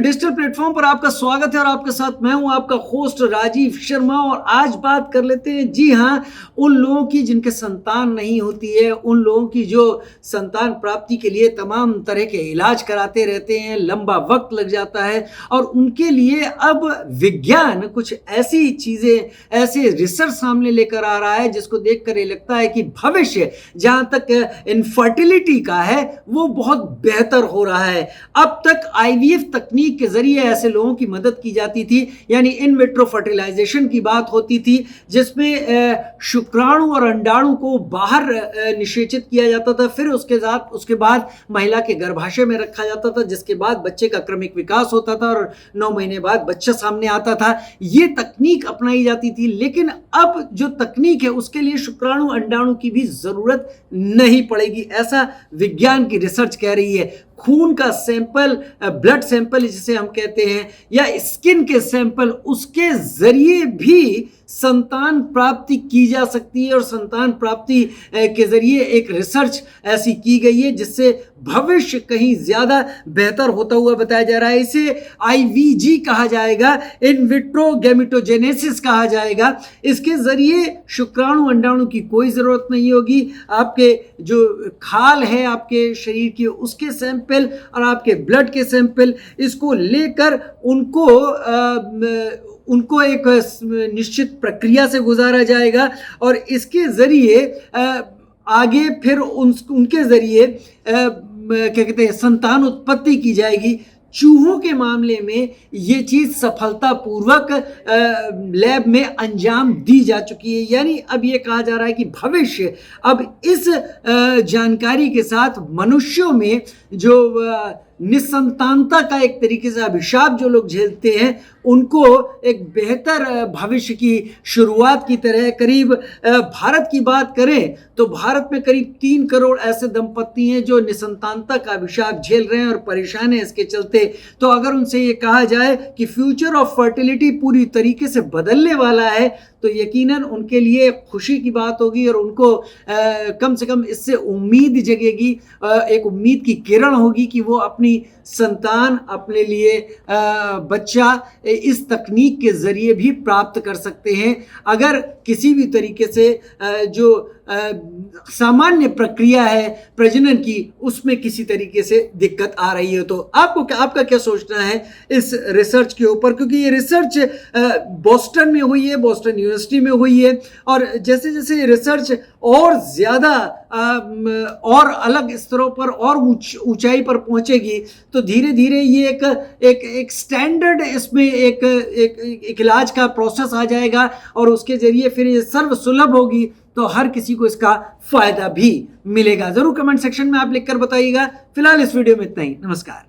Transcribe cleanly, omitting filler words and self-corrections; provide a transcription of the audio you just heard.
Digital platform पर आपका स्वागत है और आपके साथ मैं हूं आपका होस्ट राजीव शर्मा। और आज बात कर लेते हैं, जी हां, उन लोगों की जिनके संतान नहीं होती है, उन लोगों की जो संतान प्राप्ति के लिए तमाम तरह के इलाज कराते रहते हैं, लंबा वक्त लग जाता है और उनके लिए अब विज्ञान कुछ ऐसी चीज़ें, ऐसे रिसर्च सामने लेकर आ रहा है जिसको देखकर ये लगता है कि भविष्य जहां तक इनफर्टिलिटी का है वो बहुत बेहतर हो रहा है। अब तक आईवीएफ तकनीक के जरिए ऐसे लोगों की मदद की जाती थी, यानी इन विट्रो फर्टिलाइजेशन की बात होती थी, जिसमें शुक्राणु और अंडाणु को बाहर निषेचित किया जाता था, फिर उसके बाद महिला के गर्भाशय में रखा जाता था, जिसके बाद बच्चे का क्रमिक विकास होता था और 9 महीने बाद बच्चा सामने आता था। ये तकनीक अपनाई जाती थी, लेकिन अब जो तकनीक है उसके लिए शुक्राणु अंडाणु की भी जरूरत नहीं पड़ेगी, ऐसा विज्ञान की रिसर्च कह रही है। खून का सैंपल, ब्लड सैंपल जिसे हम कहते हैं, या स्किन के सैंपल, उसके जरिए भी संतान प्राप्ति की जा सकती है और संतान प्राप्ति के जरिए एक रिसर्च ऐसी की गई है जिससे भविष्य कहीं ज्यादा बेहतर होता हुआ बताया जा रहा है। इसे आईवीजी कहा जाएगा, इन विट्रो गैमेटोजेनेसिस कहा जाएगा। इसके जरिए शुक्राणु अंडाणु की कोई जरूरत नहीं होगी। आपके जो खाल है आपके शरीर की, उसके सैंपल और आपके ब्लड के सैंपल, इसको लेकर उनको एक निश्चित प्रक्रिया से गुजारा जाएगा और इसके जरिए आगे फिर उनके जरिए क्या कहते हैं, संतान उत्पत्ति की जाएगी। चूहों के मामले में ये चीज़ सफलतापूर्वक लैब में अंजाम दी जा चुकी है, यानी अब ये कहा जा रहा है कि भविष्य अब इस जानकारी के साथ मनुष्यों में जो निसंतानता का एक तरीके से अभिशाप जो लोग झेलते हैं, उनको एक बेहतर भविष्य की शुरुआत की तरह, करीब भारत की बात करें तो भारत में करीब 3 करोड़ ऐसे दंपत्ति हैं जो निसंतानता का अभिशाप झेल रहे हैं और परेशान हैं इसके चलते। तो अगर उनसे ये कहा जाए कि फ्यूचर ऑफ फर्टिलिटी पूरी तरीके से बदलने वाला है, तो यकीनन उनके लिए खुशी की बात होगी और उनको कम से कम इससे उम्मीद जगेगी, एक उम्मीद की किरण होगी कि वो अपनी संतान, अपने लिए बच्चा इस तकनीक के जरिए भी प्राप्त कर सकते हैं। अगर किसी भी तरीके से जो सामान्य प्रक्रिया है प्रजनन की, उसमें किसी तरीके से दिक्कत आ रही है, तो आपका क्या सोचना है इस रिसर्च के ऊपर? क्योंकि ये रिसर्च बोस्टन में हुई है, बोस्टन यूनिवर्सिटी में हुई है, और जैसे जैसे रिसर्च और ज़्यादा और अलग स्तरों पर और ऊंचाई पर पहुंचेगी, तो धीरे धीरे ये एक स्टैंडर्ड इसमें एक इलाज का प्रोसेस आ जाएगा और उसके जरिए फिर ये सर्व सुलभ होगी, तो हर किसी को इसका फायदा भी मिलेगा। जरूर कमेंट सेक्शन में आप लिखकर बताइएगा। फिलहाल इस वीडियो में इतना ही। नमस्कार।